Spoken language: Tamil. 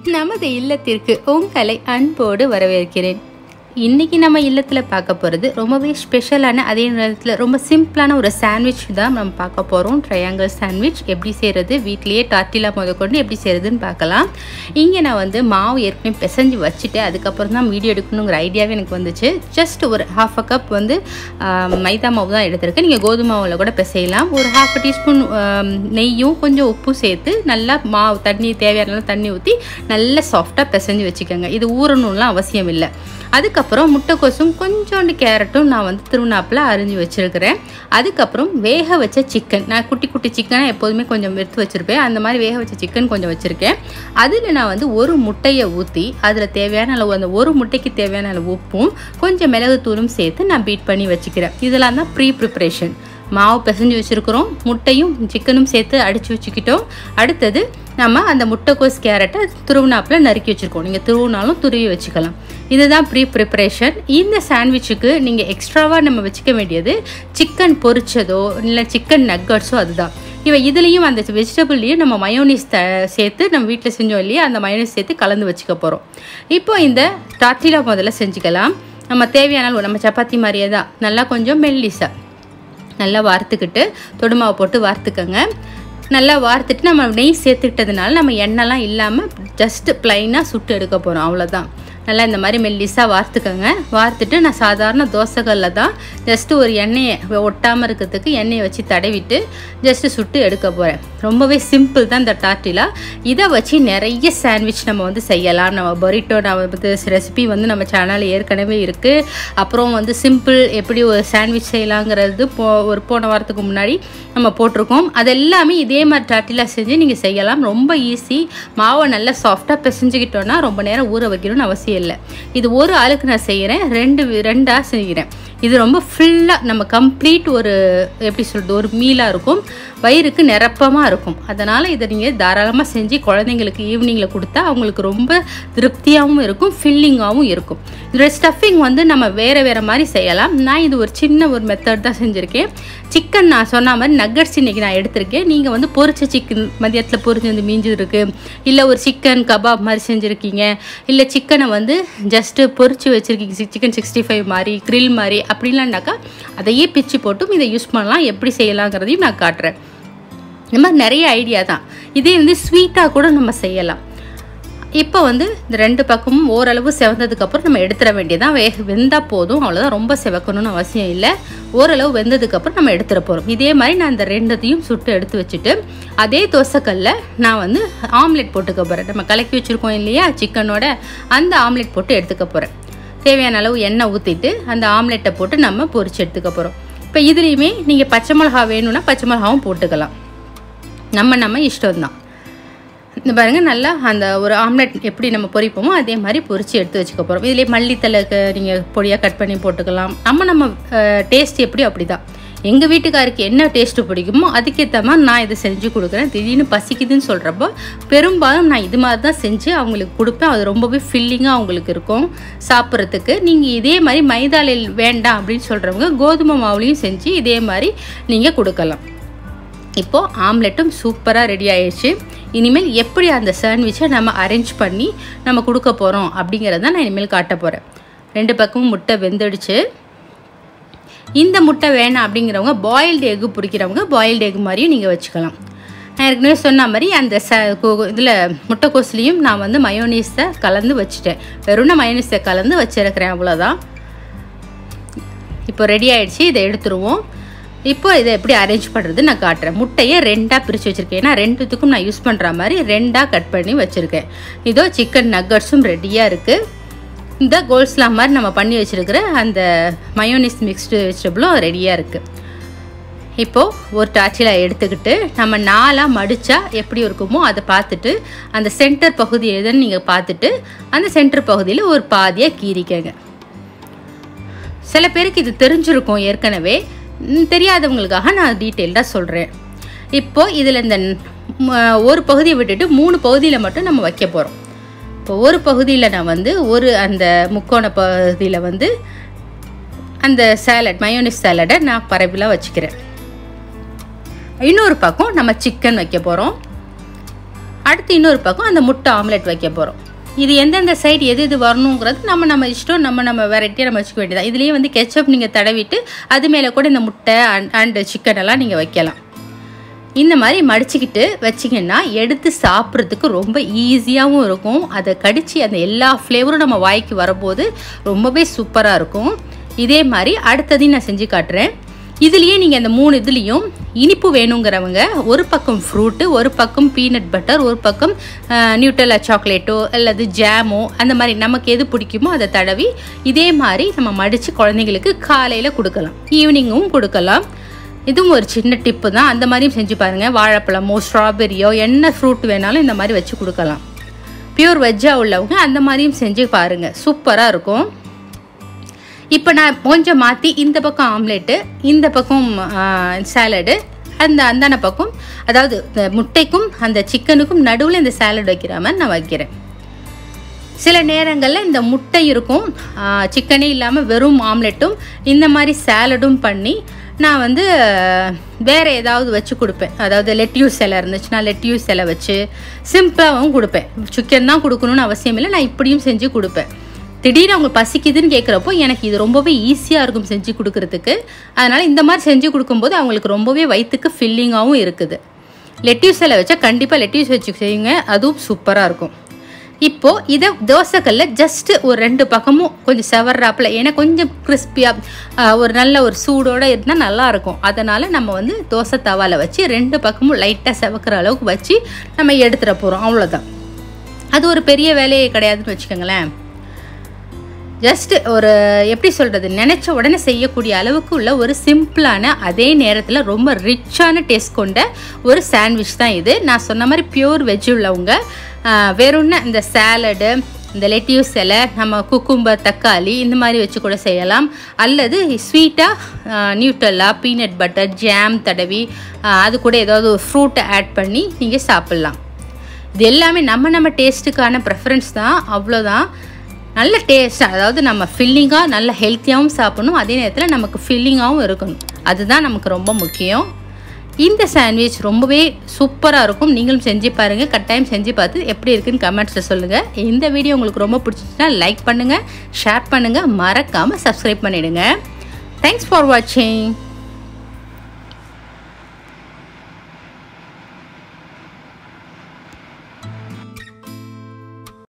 நமது இல்லத்திற்கு உங்களை அன்போடு வரவேற்கிறேன். இன்றைக்கி நம்ம இல்லத்தில் பார்க்க போகிறது ரொம்பவே ஸ்பெஷலான, அதே நேரத்தில் ரொம்ப சிம்பிளான ஒரு சாண்ட்விச் தான் நம்ம பார்க்க போகிறோம். ட்ரையாங்கிள் சாண்ட்விச் எப்படி செய்கிறது, வீட்லேயே டார்ட்டிலா முதற்கொண்டு எப்படி செய்கிறதுன்னு பார்க்கலாம். இங்கே நான் வந்து மாவு ஏற்கனவே பிசைஞ்சு வச்சுட்டு அதுக்கப்புறம் தான் வீடியோ எடுக்கணுங்கிற ஐடியாவே எனக்கு வந்துச்சு. ஜஸ்ட் ஒரு 1/2 கப் வந்து மைதா மாவு தான் எடுத்திருக்கேன். நீங்கள் கோதுமை மாவில் கூட பிசையலாம். ஒரு 1/2 டீஸ்பூன் நெய்யும் கொஞ்சம் உப்பும் சேர்த்து நல்லா மாவு தண்ணி தேவையான தண்ணி ஊற்றி நல்லா சாஃப்டாக பிசைஞ்சு வச்சுக்கோங்க. இது ஊறணும்லாம் அவசியம் இல்லை. அதுக்கப்புறம் முட்டைக்கோசும் கொஞ்சோண்டு கேரட்டும் நான் வந்து திருவண்ணாப்பில் அரிஞ்சு வச்சுருக்கிறேன். அதுக்கப்புறம் வேக வச்ச சிக்கன், நான் குட்டி குட்டி சிக்கனை எப்போதுமே கொஞ்சம் எடுத்து வச்சுருப்பேன். அந்த மாதிரி வேக வச்ச சிக்கன் கொஞ்சம் வச்சுருக்கேன். அதில் நான் வந்து ஒரு முட்டையை ஊற்றி அதில் தேவையான அளவு, அந்த ஒரு முட்டைக்கு தேவையான அளவு உப்பும் கொஞ்சம் மிளகுத்தூளும் சேர்த்து நான் பீட் பண்ணி வச்சுக்கிறேன். இதெல்லாம் தான் ப்ரிப்ரேஷன். மாவு பிசைஞ்சு வச்சுருக்கிறோம், முட்டையும் சிக்கனும் சேர்த்து அடித்து வச்சுக்கிட்டோம். அடுத்தது நம்ம அந்த முட்டைக்கோஸ் கேரட்டை துருவினாப்பில் நறுக்கி வச்சுருக்கோம். நீங்கள் துருவினாலும் துருவி வச்சுக்கலாம். இதுதான் ப்ரிப்ரேஷன். இந்த சாண்ட்விச்சுக்கு நீங்கள் எக்ஸ்ட்ராவாக நம்ம வச்சுக்க வேண்டியது சிக்கன் பொரிச்சதோ இல்லை சிக்கன் நக்கட்ஸோ. அதுதான் இதுலேயும் அந்த வெஜிடபிள்லேயும் நம்ம மயோனீஸ் சேர்த்து நம்ம வீட்டில் செஞ்சோம் இல்லையா, அந்த மயோனீஸ் சேர்த்து கலந்து வச்சுக்க போகிறோம். இப்போ இந்த டார்ட்டிலா முதல்ல செஞ்சுக்கலாம். நம்ம தேவையான நம்ம சப்பாத்தி மாதிரியே தான் நல்லா கொஞ்சம் மெல்லிஸாக நல்லா வார்த்துக்கிட்டு தொடுமாவை போட்டு வார்த்துக்கங்க. நல்லா வார்த்துட்டு நம்ம நெய் சேர்த்துக்கிட்டதுனால நம்ம எண்ணெய்லாம் இல்லாமல் ஜஸ்ட்டு ப்ளைனாக சுட்டு எடுக்க போகிறோம். அவ்வளோதான். நல்லா இந்த மாதிரி மெல்லிஸாக வார்த்துக்கங்க. வார்த்துட்டு நான் சாதாரண தோசைகளில் தான் ஜஸ்ட்டு ஒரு எண்ணெயை ஒட்டாமல் இருக்கிறதுக்கு எண்ணெயை வச்சு தடவிட்டு ஜஸ்ட்டு சுட்டு எடுக்க போகிறேன். ரொம்பவே சிம்பிள் தான் இந்த டார்ட்டிலா. இதை வச்சு நிறைய சாண்ட்விச் நம்ம வந்து செய்யலாம். நம்ம பரிட்டோ வந்து ரெசிபி வந்து நம்ம சேனலில் ஏற்கனவே இருக்குது. அப்புறம் வந்து சிம்பிள் எப்படி ஒரு சாண்ட்விச் செய்யலாங்கிறது போன வாரத்துக்கு முன்னாடி நம்ம போட்டிருக்கோம். அது எல்லாமே இதே மாதிரி டார்ட்டிலா செஞ்சு நீங்கள் செய்யலாம். ரொம்ப ஈஸி. மாவை நல்லா சாஃப்டாக பிசைஞ்சுக்கிட்டோன்னா ரொம்ப நேரம் ஊற வைக்கணும்னு அவசியம் இல்லை. இது ஒரு ஆளுக்கு நான் செய்கிறேன், ரெண்டாக செய்கிறேன். இது ரொம்ப ஃபுல்லாக நம்ம கம்ப்ளீட் ஒரு எப்படி சொல்கிறது, ஒரு மீலாக இருக்கும், வயிறுக்கு நிரப்பமாக இருக்கும். அதனால் இதை நீங்கள் தாராளமாக செஞ்சு குழந்தைங்களுக்கு ஈவினிங்கில் கொடுத்தா அவங்களுக்கு ரொம்ப திருப்தியாகவும் இருக்கும், ஃபில்லிங்காகவும் இருக்கும். இதோட ஸ்டஃபிங் வந்து நம்ம வேறு மாதிரி செய்யலாம். நான் இது ஒரு சின்ன ஒரு மெத்தட் தான் செஞ்சுருக்கேன். சிக்கன் நான் சொன்ன மாதிரி நக்கட்ஸ் இன்றைக்கி நான் எடுத்திருக்கேன். நீங்கள் வந்து பொரிச்ச சிக்கன் மதியத்தில் பொரிச்சு வந்து மீஞ்சிருக்கு, இல்லை ஒரு சிக்கன் கபாப் மாதிரி செஞ்சுருக்கீங்க, இல்லை சிக்கனை வந்து ஜஸ்ட்டு பொரிச்சு வச்சுருக்கீங்க, சிக்கன் 65 மாதிரி கிரில் மாதிரி அப்படின்லாம்னாக்கா அதையே பிச்சு போட்டும் இதை யூஸ் பண்ணலாம். எப்படி செய்யலாங்கிறதையும் நான் காட்டுறேன். இந்த மாதிரி நிறைய ஐடியா தான். இதே வந்து ஸ்வீட்டாக கூட நம்ம செய்யலாம். இப்போ வந்து இந்த 2 பக்கமும் ஓரளவு செவந்ததுக்கப்புறம் நம்ம எடுத்துட வேண்டியதான். வெந்தால் போதும், அவ்வளோதான். ரொம்ப செவக்கணும்னு அவசியம் இல்லை. ஓரளவு வெந்ததுக்கப்புறம் நம்ம எடுத்துட போகிறோம். இதே மாதிரி நான் இந்த 2த்தையும் சுட்டு எடுத்து வச்சுட்டு அதே தோசைக்கல்ல நான் வந்து ஆம்லெட் போட்டுக்க போகிறேன். நம்ம கலக்கி வச்சுருக்கோம் இல்லையா சிக்கனோட, அந்த ஆம்லெட் போட்டு எடுத்துக்க போகிறேன். தேவையான அளவு எண்ணெய் ஊற்றிட்டு அந்த ஆம்லெட்டை போட்டு நம்ம பொரிச்சு எடுத்துக்க போகிறோம். இப்போ இதுலேயுமே நீங்கள் பச்சை மிளகா வேணும்னா பச்சை மிளகாவும் போட்டுக்கலாம். நம்ம இஷ்டம்தான். இந்த பாருங்கள், நல்லா அந்த ஒரு ஆம்லெட் எப்படி நம்ம பொரிப்போமோ அதே மாதிரி பொரித்து எடுத்து வச்சுக்க போகிறோம். இதிலே மல்லித்தலைக்கு நீங்கள் பொடியாக கட் பண்ணி போட்டுக்கலாம். நம்ம டேஸ்ட் எப்படி அப்படி தான். எங்கள் வீட்டுக்காருக்கு என்ன டேஸ்ட்டு பிடிக்குமோ அதுக்கேற்ற மாதிரி நான் இதை செஞ்சு கொடுக்குறேன். திடீர்னு பசிக்குதுன்னு சொல்கிறப்போ பெரும்பாலும் நான் இது மாதிரி தான் செஞ்சு அவங்களுக்கு கொடுப்பேன். அது ரொம்பவே ஃபில்லிங்காக அவங்களுக்கு இருக்கும் சாப்பிட்றதுக்கு. நீங்கள் இதே மாதிரி மைதாவில் வேண்டாம் அப்படின்னு சொல்கிறவங்க கோதுமை மாவுலையும் செஞ்சு இதே மாதிரி நீங்கள் கொடுக்கலாம். இப்போது ஆம்லெட்டும் சூப்பராக ரெடி ஆயிடுச்சு. இனிமேல் எப்படி அந்த சாண்ட்விச்சை நம்ம அரேஞ்ச் பண்ணி நம்ம கொடுக்க போகிறோம் அப்படிங்கிறத நான் இனிமேல் காட்ட போகிறேன். 2 பக்கமும் முட்டை வெந்துடுச்சு. இந்த முட்டை வேணாம் அப்படிங்கிறவங்க பாயில்டு எக்கு பிடிக்கிறவங்க பாயில்டு எக் மாதிரியும் நீங்கள் வச்சுக்கலாம். நான் ஏற்கனவே சொன்ன மாதிரி அந்த இதில் முட்டைக்கோஸ்லேயும் நான் வந்து மயோனீஸை கலந்து வச்சுட்டேன். வெறும் மயோனீஸை கலந்து வச்சுருக்கிறேன், அவ்வளோதான். இப்போ ரெடி ஆகிடுச்சு. இதை எடுத்துருவோம். இப்போ இதை எப்படி அரேஞ்ச் பண்ணுறது நான் காட்டுறேன். முட்டையை 2ஆக பிரித்து வச்சுருக்கேன். ஏன்னா 2த்துக்கும் நான் யூஸ் பண்ணுற மாதிரி 2ஆக கட் பண்ணி வச்சுருக்கேன். இதோ சிக்கன் நக்கட்ஸும் ரெடியாக இருக்குது. இந்த கோல்ஸ்லா மாதிரி நம்ம பண்ணி வச்சுருக்கிற அந்த மயோனீஸ் மிக்ஸ்டு வெஜிடபிளும் ரெடியாக இருக்குது. இப்போது ஒரு டார்ட்டிலா எடுத்துக்கிட்டு நம்ம 4ஆக மடித்தா எப்படி இருக்குமோ அதை பார்த்துட்டு அந்த சென்டர் பகுதி எதுன்னு நீங்கள் பார்த்துட்டு அந்த சென்டர் பகுதியில் ஒரு பாதியாக கீறிக்கங்க. சில பேருக்கு இது தெரிஞ்சிருக்கும் ஏற்கனவே, தெரியாதவங்களுக்காக நான் டீட்டெயில்டாக சொல்கிறேன். இப்போது இதில் இந்த ஒரு பகுதியை விட்டுட்டு 3 பகுதியில் மட்டும் நம்ம வைக்க போகிறோம். இப்போ ஒரு பகுதியில் நான் வந்து அந்த முக்கோண பகுதியில் வந்து அந்த சாலட் மயோனீஸ் சாலடை நான் பரவலாக வச்சுக்கிறேன். இன்னொரு பக்கம் நம்ம சிக்கன் வைக்க போகிறோம். அடுத்து இன்னொரு பக்கம் அந்த முட்டை ஆம்லெட் வைக்க போகிறோம். இது எந்தெந்த சைடு எது வரணுங்கிறது நம்ம இஷ்டம், நம்ம வெரைட்டியாக நம்ம வச்சுக்க வேண்டியதான். இதுலேயே வந்து கெச்சப் நீங்கள் தடவிட்டு அது மேலே கூட இந்த முட்டை அண்ட் சிக்கன் எல்லாம் நீங்கள் வைக்கலாம். இந்த மாதிரி மடிச்சுக்கிட்டு வச்சிங்கன்னா எடுத்து சாப்பிட்றதுக்கு ரொம்ப ஈஸியாகவும் இருக்கும். அதை கடித்து அந்த எல்லா ஃப்ளேவரும் நம்ம வாய்க்கு வரும்போது ரொம்பவே சூப்பராக இருக்கும். இதே மாதிரி அடுத்ததையும் நான் செஞ்சு காட்டுறேன். இதுலேயே நீங்கள் அந்த 3 இதுலேயும் இனிப்பு வேணுங்கிறவங்க ஒரு பக்கம் ஃப்ரூட்டு, ஒரு பக்கம் பீனட் பட்டர், ஒரு பக்கம் நியூட்டெல்லா சாக்லேட்டோ அல்லது ஜாமோ அந்த மாதிரி நமக்கு எது பிடிக்குமோ அதை தடவி இதே மாதிரி நம்ம மடித்து குழந்தைங்களுக்கு காலையில் கொடுக்கலாம், ஈவினிங்கும் கொடுக்கலாம். இதுவும் ஒரு சின்ன டிப்பு தான். அந்த மாதிரியும் செஞ்சு பாருங்கள். வாழைப்பழமோ ஸ்ட்ராபெரியோ என்ன ஃப்ரூட் வேணாலும் இந்த மாதிரி வச்சு கொடுக்கலாம். பியூர் வெஜ்ஜாக உள்ளவங்க அந்த மாதிரியும் செஞ்சு பாருங்கள், சூப்பராக இருக்கும். இப்போ நான் கொஞ்சம் மாற்றி இந்த பக்கம் ஆம்லேட்டு, இந்த பக்கம் சாலடு, அந்தான பக்கம் அதாவது முட்டைக்கும் அந்த சிக்கனுக்கும் நடுவில் இந்த சாலட் வைக்கிற மாதிரி நான் வைக்கிறேன். சில நேரங்களில் இந்த முட்டை இருக்கும், சிக்கனே இல்லாமல் வெறும் ஆம்லெட்டும் இந்த மாதிரி சாலடும் பண்ணி நான் வந்து வேறு ஏதாவது வச்சு கொடுப்பேன். அதாவது லெட்யூஸ் இலை இருந்துச்சுன்னா லெட்யூஸ் இலை வச்சு சிம்பிளாகவும் கொடுப்பேன். சிக்கன் தான் கொடுக்கணுன்னு அவசியம் இல்லை, நான் இப்படியும் செஞ்சு கொடுப்பேன். திடீர்னு அவங்க பசிக்குதுன்னு கேட்குறப்போ எனக்கு இது ரொம்பவே ஈஸியாக இருக்கும் செஞ்சு கொடுக்குறதுக்கு. அதனால் இந்த மாதிரி செஞ்சு கொடுக்கும்போது அவங்களுக்கு ரொம்பவே வயிற்றுக்கு ஃபில்லிங்காகவும் இருக்குது. லெட்யூஸ் இலை வச்சா கண்டிப்பாக லெட்யூஸ் வச்சு செய்யுங்க, அதுவும் சூப்பராக இருக்கும். இப்போது இதை தோசைக்கல்ல ஜஸ்ட்டு ஒரு 2 பக்கமும் கொஞ்சம் செவர்றாப்பில், ஏன்னா கொஞ்சம் கிறிஸ்பியாக ஒரு நல்ல ஒரு சூடோடு இருந்தால் நல்லாயிருக்கும். அதனால் நம்ம வந்து தோசை தவாவில் வச்சு 2 பக்கமும் லைட்டாக செவக்கிற அளவுக்கு வச்சு நம்ம எடுத்துகிற போகிறோம். அவ்வளோதான். அது ஒரு பெரிய வேலையே கிடையாதுன்னு வச்சுக்கோங்களேன். ஜஸ்ட்டு ஒரு எப்படி சொல்கிறது, நினச்ச உடனே செய்யக்கூடிய அளவுக்கு உள்ள ஒரு சிம்பிளான அதே நேரத்தில் ரொம்ப ரிச்சான டேஸ்ட் கொண்ட ஒரு சாண்ட்விச் தான் இது. நான் சொன்ன மாதிரி பியூர் வெஜ் உள்ளவங்க வேறும்னா இந்த சாலடு, இந்த லெட்யூஸ் இலை, நம்ம குக்கும்பர், தக்காளி இந்த மாதிரி வச்சு கூட செய்யலாம். அல்லது ஸ்வீட்டாக நியூட்டெல்லா, பீனட் பட்டர், ஜாம் தடவி அது கூட ஏதாவது ஒரு ஃப்ரூட்டை ஆட் பண்ணி நீங்கள் சாப்பிட்லாம். இது எல்லாமே நம்ம டேஸ்ட்டுக்கான ப்ரெஃபரன்ஸ் தான், அவ்வளோதான். நல்ல டேஸ்ட், அதாவது நம்ம ஃபில்லிங்காக நல்ல ஹெல்த்தியாகவும் சாப்பிடணும், அதே நேரத்தில் நமக்கு ஃபில்லிங்காகவும் இருக்கணும். அதுதான் நமக்கு ரொம்ப முக்கியம். இந்த சாண்ட்விச் ரொம்பவே சூப்பராக இருக்கும். நீங்களும் செஞ்சு பாருங்கள், கட்டாயம் செஞ்சு பார்த்து எப்படி இருக்குன்னு கமெண்ட்ஸில் சொல்லுங்கள். இந்த வீடியோ உங்களுக்கு ரொம்ப பிடிச்சிச்சுன்னா லைக் பண்ணுங்கள், ஷேர் பண்ணுங்கள், மறக்காமல் சப்ஸ்கிரைப் பண்ணிவிடுங்க. தேங்க்ஸ் ஃபார் வாட்சிங்.